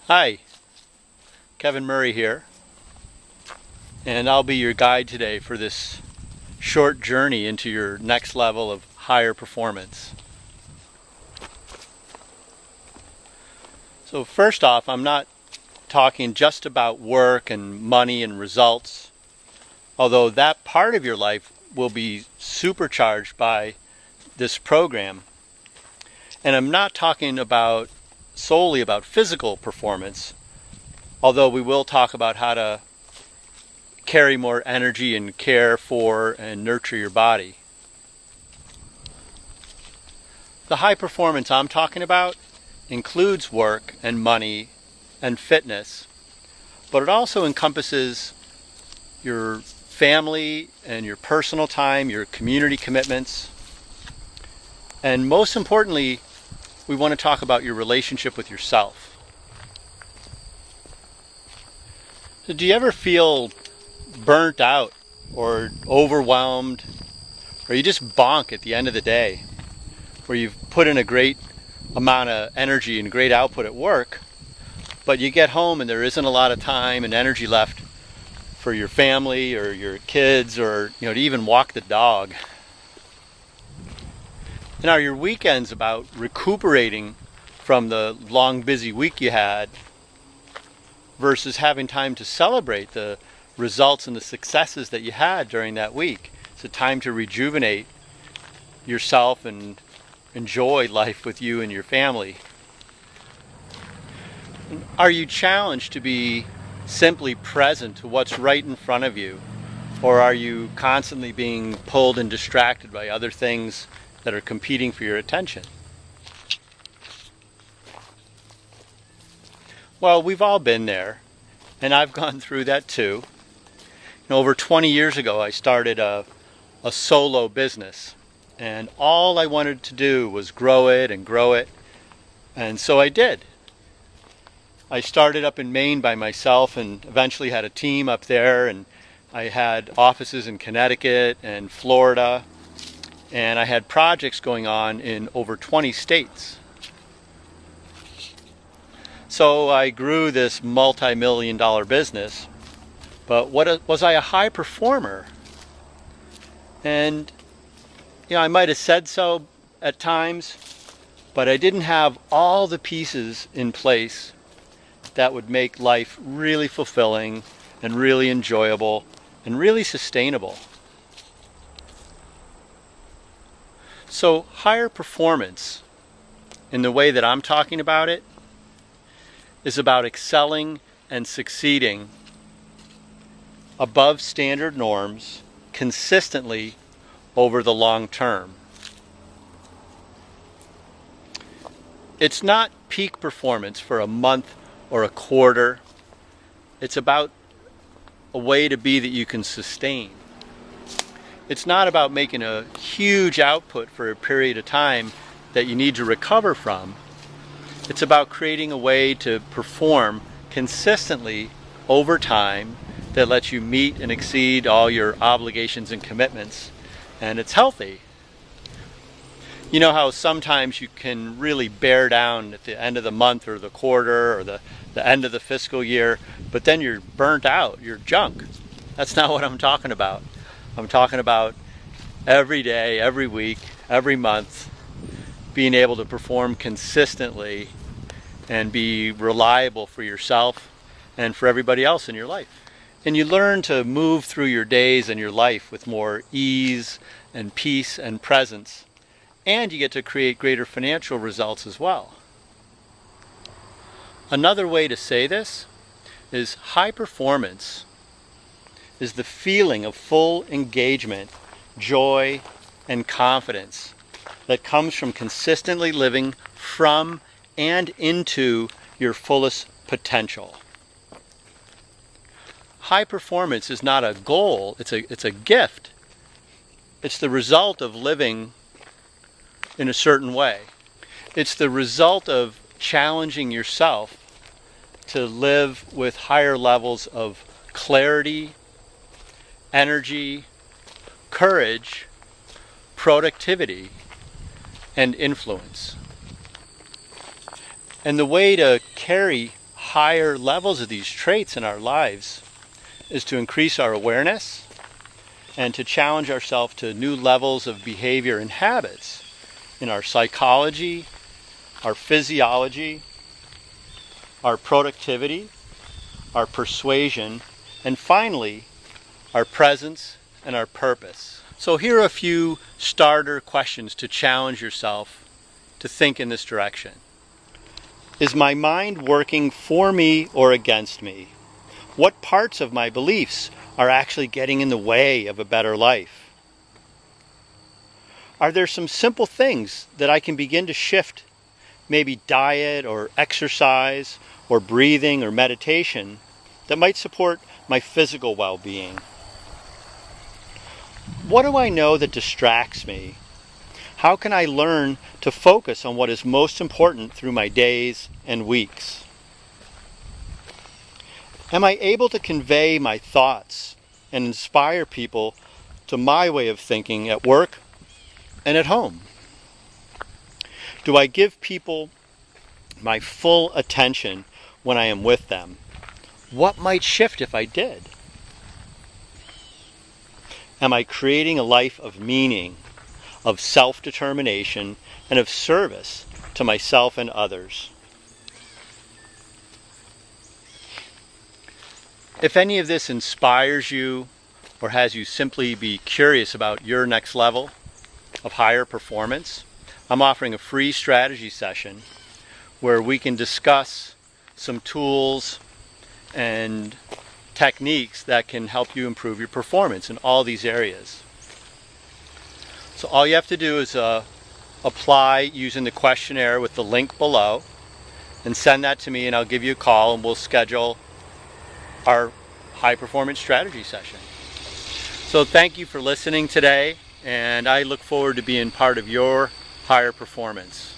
Hi, Kevin Murray here, and I'll be your guide today for this short journey into your next level of higher performance. So first off, I'm not talking just about work and money and results, although that part of your life will be supercharged by this program. And I'm not talking solely about physical performance, although we will talk about how to carry more energy and care for and nurture your body. The high performance I'm talking about includes work and money and fitness, but it also encompasses your family and your personal time, your community commitments, and most importantly, we want to talk about your relationship with yourself. So do you ever feel burnt out or overwhelmed, or you just bonk at the end of the day, where you've put in a great amount of energy and great output at work, but you get home and there isn't a lot of time and energy left for your family or your kids, or to even walk the dog? And are your weekends about recuperating from the long busy week you had versus having time to celebrate the results and the successes that you had during that week? It's a time to rejuvenate yourself and enjoy life with you and your family. Are you challenged to be simply present to what's right in front of you, or are you constantly being pulled and distracted by other things that are competing for your attention? Well, we've all been there, and I've gone through that too. Over 20 years ago, I started a solo business, and all I wanted to do was grow it, and so I did. I started up in Maine by myself and eventually had a team up there, and I had offices in Connecticut and Florida, and I had projects going on in over 20 states. So I grew this multi-million-dollar business, but was I a high performer? And I might have said so at times, but I didn't have all the pieces in place that would make life really fulfilling and really enjoyable and really sustainable. So higher performance, in the way that I'm talking about it, is about excelling and succeeding above standard norms consistently over the long term. It's not peak performance for a month or a quarter. It's about a way to be that you can sustain. It's not about making a huge output for a period of time that you need to recover from. It's about creating a way to perform consistently over time that lets you meet and exceed all your obligations and commitments, and it's healthy. You know how sometimes you can really bear down at the end of the month or the quarter or the end of the fiscal year, but then you're burnt out, you're junk. That's not what I'm talking about. I'm talking about every day, every week, every month, being able to perform consistently and be reliable for yourself and for everybody else in your life. And you learn to move through your days and your life with more ease and peace and presence. And you get to create greater financial results as well. Another way to say this is high performance is the feeling of full engagement, joy, and confidence that comes from consistently living from and into your fullest potential. High performance is not a goal, it's a gift. It's the result of living in a certain way. It's the result of challenging yourself to live with higher levels of clarity, energy, courage, productivity, and influence. And the way to carry higher levels of these traits in our lives is to increase our awareness and to challenge ourselves to new levels of behavior and habits in our psychology, our physiology, our productivity, our persuasion, and finally, our presence and our purpose. So here are a few starter questions to challenge yourself to think in this direction. Is my mind working for me or against me? What parts of my beliefs are actually getting in the way of a better life? Are there some simple things that I can begin to shift, maybe diet or exercise or breathing or meditation, that might support my physical well-being? What do I know that distracts me? How can I learn to focus on what is most important through my days and weeks? Am I able to convey my thoughts and inspire people to my way of thinking at work and at home? Do I give people my full attention when I am with them? What might shift if I did? Am I creating a life of meaning, of self-determination, and of service to myself and others? If any of this inspires you or has you simply be curious about your next level of higher performance, I'm offering a free strategy session where we can discuss some tools and techniques that can help you improve your performance in all these areas. So all you have to do is apply using the questionnaire with the link below and send that to me, and I'll give you a call and we'll schedule our high performance strategy session. So thank you for listening today, and I look forward to being part of your higher performance.